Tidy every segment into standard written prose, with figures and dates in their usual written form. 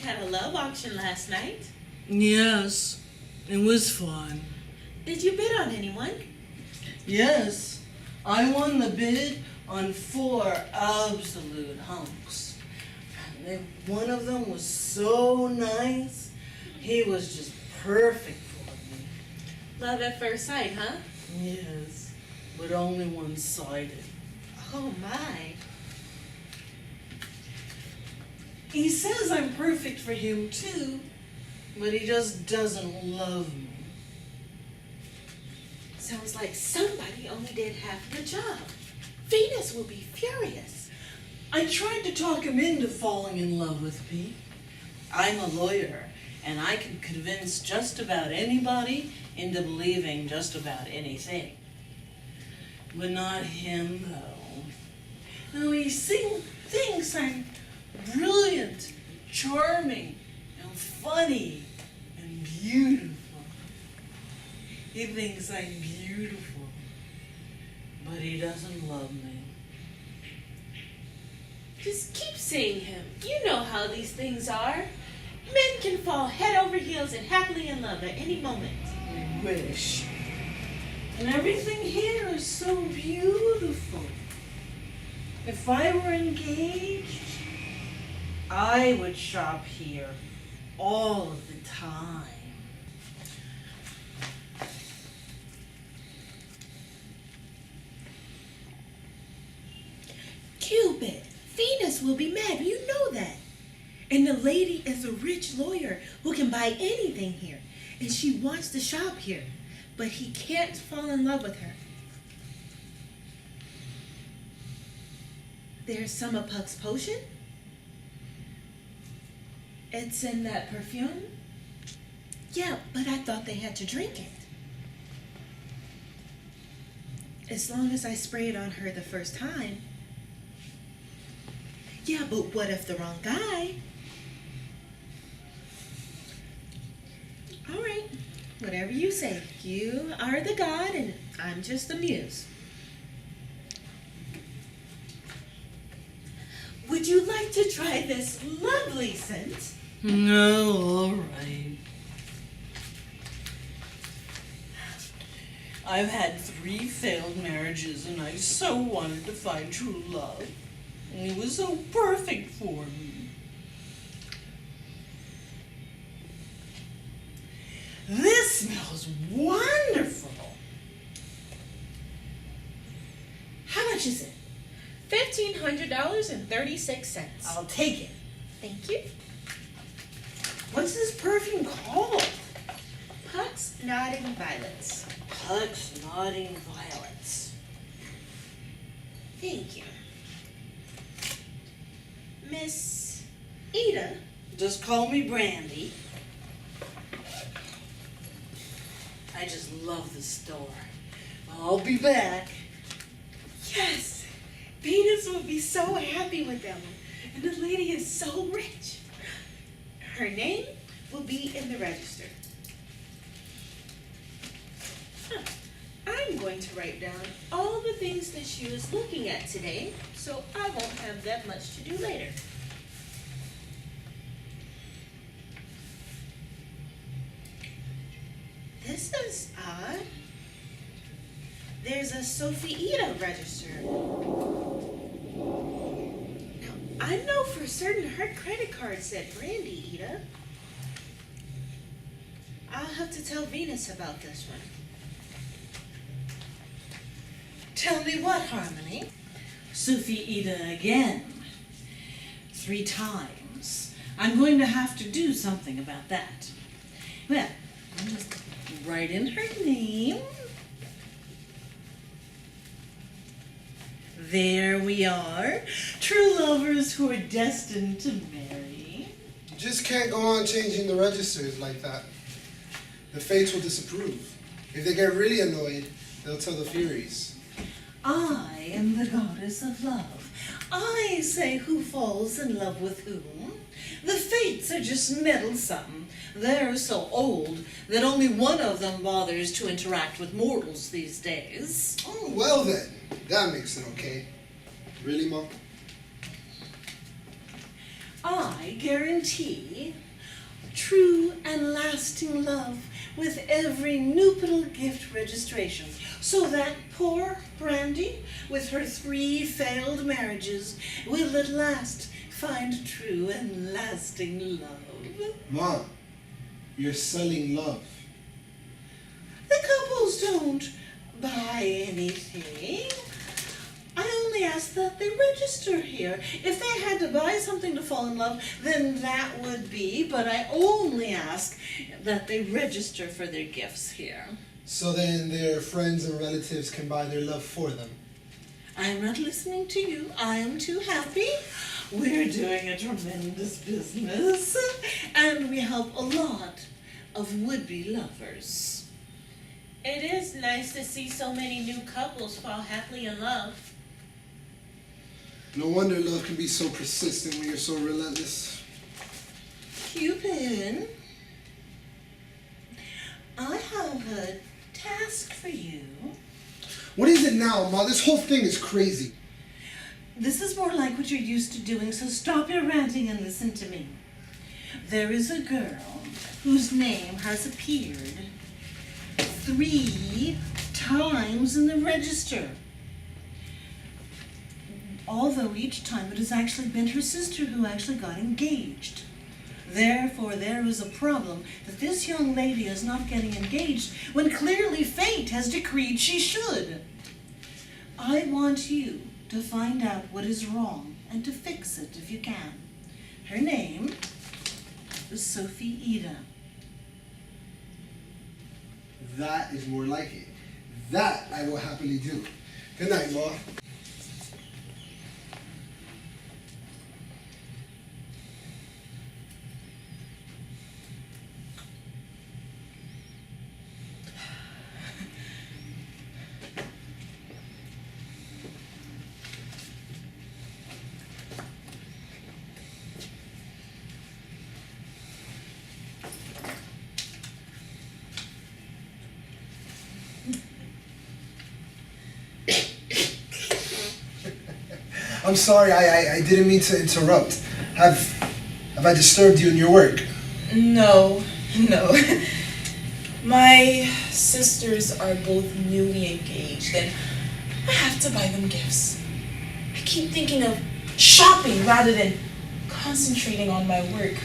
had a love auction last night. Yes, it was fun. Did you bid on anyone? Yes, I won the bid on 4 absolute hunks. And one of them was so nice. He was just perfect for me. Love at first sight, huh? Yes, but only one-sided. Oh, my. He says I'm perfect for him too, but he just doesn't love me. Sounds like somebody only did half the job. Venus will be furious. I tried to talk him into falling in love with me. I'm a lawyer, and I can convince just about anybody into believing just about anything. But not him, though. No, he thinks I'm brilliant, charming, and funny, and beautiful. He thinks I'm beautiful, but he doesn't love me. Just keep seeing him. You know how these things are. Men can fall head over heels and happily in love at any moment. I wish. And everything here is so beautiful. If I were engaged, I would shop here all of the time. Cupid, Venus will be mad. You know that. And the lady is a rich lawyer who can buy anything here. And she wants to shop here. But he can't fall in love with her. There's Summer Puck's potion. It's in that perfume. Yeah, but I thought they had to drink it. As long as I spray it on her the first time. Yeah, but what if the wrong guy? All right, whatever you say. You are the god and I'm just the muse. Would you like to try this lovely scent? No, all right. I've had 3 failed marriages and I so wanted to find true love. And he was so perfect for me. This smells wonderful. How much is it? $1,500.36. I'll take it. Thank you. What's this perfume called? Puck's Nodding Violets. Puck's Nodding Violets. Thank you. Miss Ida. Just call me Brandy. I just love the store. I'll be back. Yes, Venus will be so happy with them. And the lady is so rich. Her name will be in the register. I'm going to write down all the things that she was looking at today, so I won't have that much to do later. This is odd. There's a Sophie Ida register. Now, I know for certain her credit card said Brandy Ida. I'll have to tell Venus about this one. Tell me what, Harmony? Sophie Ida again. 3 times. I'm going to have to do something about that. Well, I'll just write in her name. There we are. True lovers who are destined to marry. You just can't go on changing the registers like that. The fates will disapprove. If they get really annoyed, they'll tell the Furies. I am the goddess of love. I say who falls in love with whom. The fates are just meddlesome. They're so old that only one of them bothers to interact with mortals these days. Oh, well then. That makes it okay. Really, Mom? I guarantee true and lasting love with every nuptial gift registration, so that poor Brandy, with her 3 failed marriages, will at last find true and lasting love. Mom, you're selling love. The couples don't buy anything. I only ask that they register here. If they had to buy something to fall in love, then that would be, but I only ask that they register for their gifts here. So then their friends and relatives can buy their love for them. I am not listening to you. I am too happy. We're doing a tremendous business, and we help a lot of would-be lovers. It is nice to see so many new couples fall happily in love. No wonder love can be so persistent when you're so relentless. Cupid, I have a task for you. What is it now, Ma? This whole thing is crazy. This is more like what you're used to doing, so stop your ranting and listen to me. There is a girl whose name has appeared 3 times in the register. Although each time it has actually been her sister who actually got engaged. Therefore, there is a problem that this young lady is not getting engaged when clearly fate has decreed she should. I want you to find out what is wrong and to fix it if you can. Her name is Sophie. That is more like it. That I will happily do. Good night, Ma. I'm sorry, I didn't mean to interrupt. Have I disturbed you in your work? No. My sisters are both newly engaged and I have to buy them gifts. I keep thinking of shopping rather than concentrating on my work.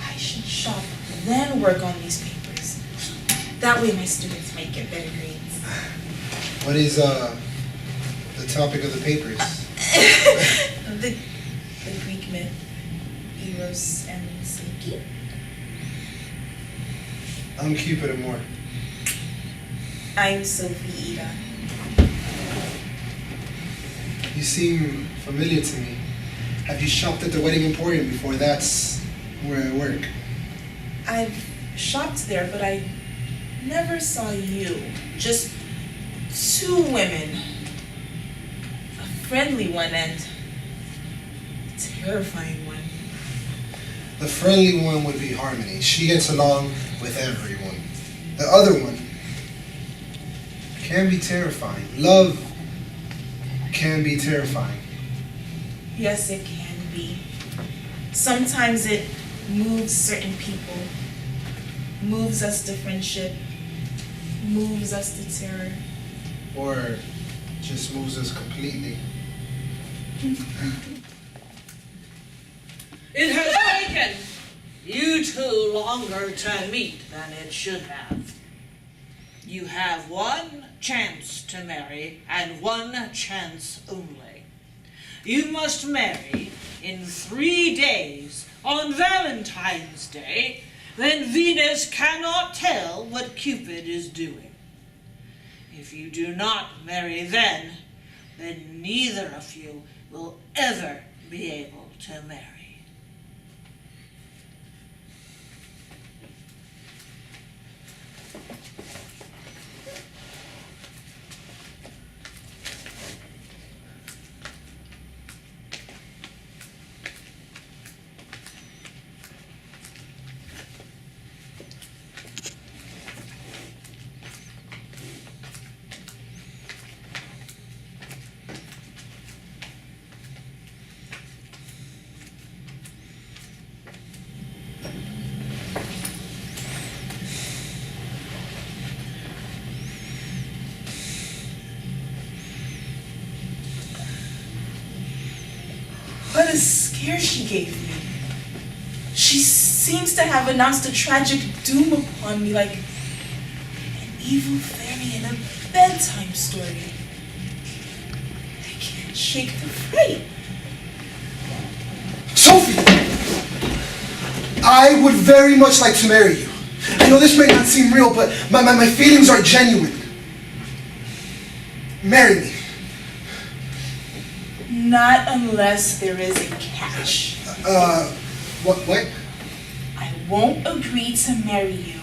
I should shop, then work on these papers. That way my students might get better grades. What is the topic of the papers? the Greek myth, Eros and Psyche. I'm Cupid and more. I'm Sophie. You seem familiar to me. Have you shopped at the Wedding Emporium before? That's where I work. I've shopped there, but I never saw you. Just 2 women. A friendly one and a terrifying one. The friendly one would be Harmony. She gets along with everyone. The other one can be terrifying. Love can be terrifying. Yes, it can be. Sometimes it moves certain people, moves us to friendship, moves us to terror. Or just moves us completely. It has taken you 2 longer to meet than it should have. You have 1 chance to marry, and 1 chance only. You must marry in 3 days on Valentine's Day, then Venus cannot tell what Cupid is doing. If you do not marry then neither of you will ever be able to marry. What a scare she gave me. She seems to have announced a tragic doom upon me like an evil fairy in a bedtime story. I can't shake the fright. Sophie! I would very much like to marry you. I know this may not seem real, but my feelings are genuine. Marry me. Not unless there is a catch. What? I won't agree to marry you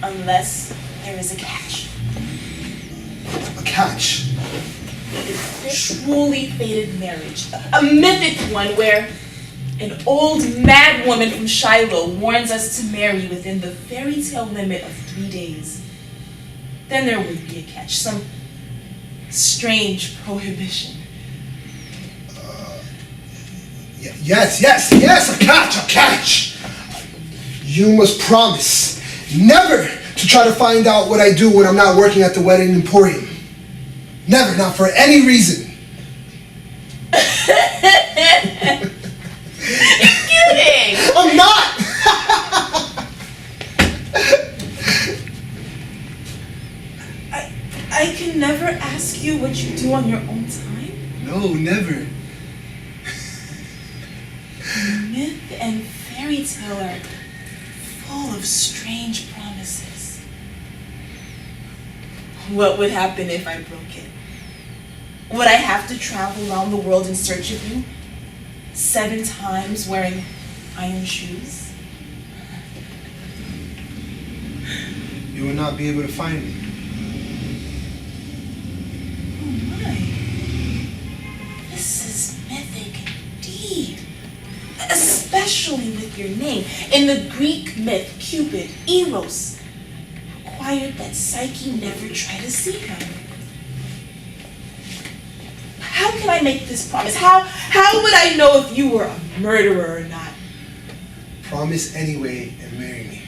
unless there is a catch. A catch? A truly fated marriage. A mythic one where an old mad woman from Shiloh warns us to marry within the fairy tale limit of 3 days. Then there would be a catch, some strange prohibition. Yes, a catch. You must promise never to try to find out what I do when I'm not working at the wedding emporium. Never, not for any reason. You're kidding! I'm not! I can never ask you what you do on your own time? No, never. Myth and fairy tale are full of strange promises. What would happen if I broke it? Would I have to travel around the world in search of you? 7 times wearing iron shoes? You will not be able to find me. Oh my. This is mythic indeed. Especially with your name. In the Greek myth, Cupid, Eros, required that Psyche never try to see him. How can I make this promise? How would I know if you were a murderer or not? Promise anyway and marry me.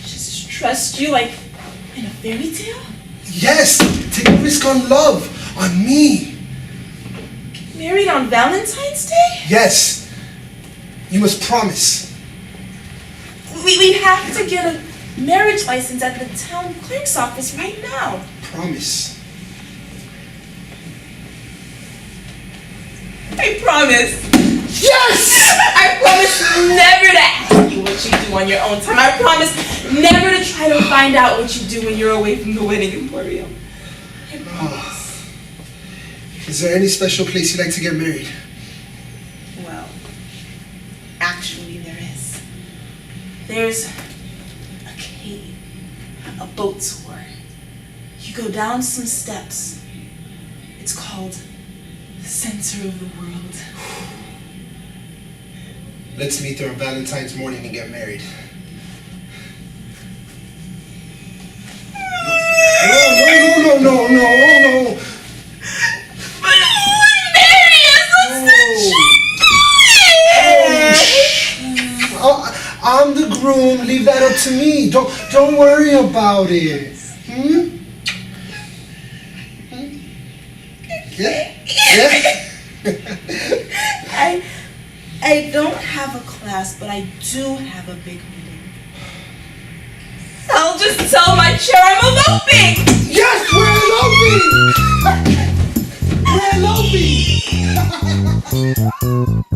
Just trust you like in a fairy tale? Yes! Take a risk on love, on me. Married on Valentine's Day? Yes. You must promise. We have to get a marriage license at the town clerk's office right now. Promise. I promise. Yes! I promise never to ask you what you do on your own time. I promise never to try to find out what you do when you're away from the wedding emporium. I promise. Is there any special place you'd like to get married? Well, actually there is. There's a cave, a boat tour. You go down some steps. It's called the center of the world. Let's meet there on Valentine's morning and get married. No. But who would marry us? I'm the groom. Leave that up to me. Don't worry about it. Yeah. I don't have a class, but I do have a big meeting. I'll just tell my chair I'm eloping! Yes, we're eloping! We're eloping!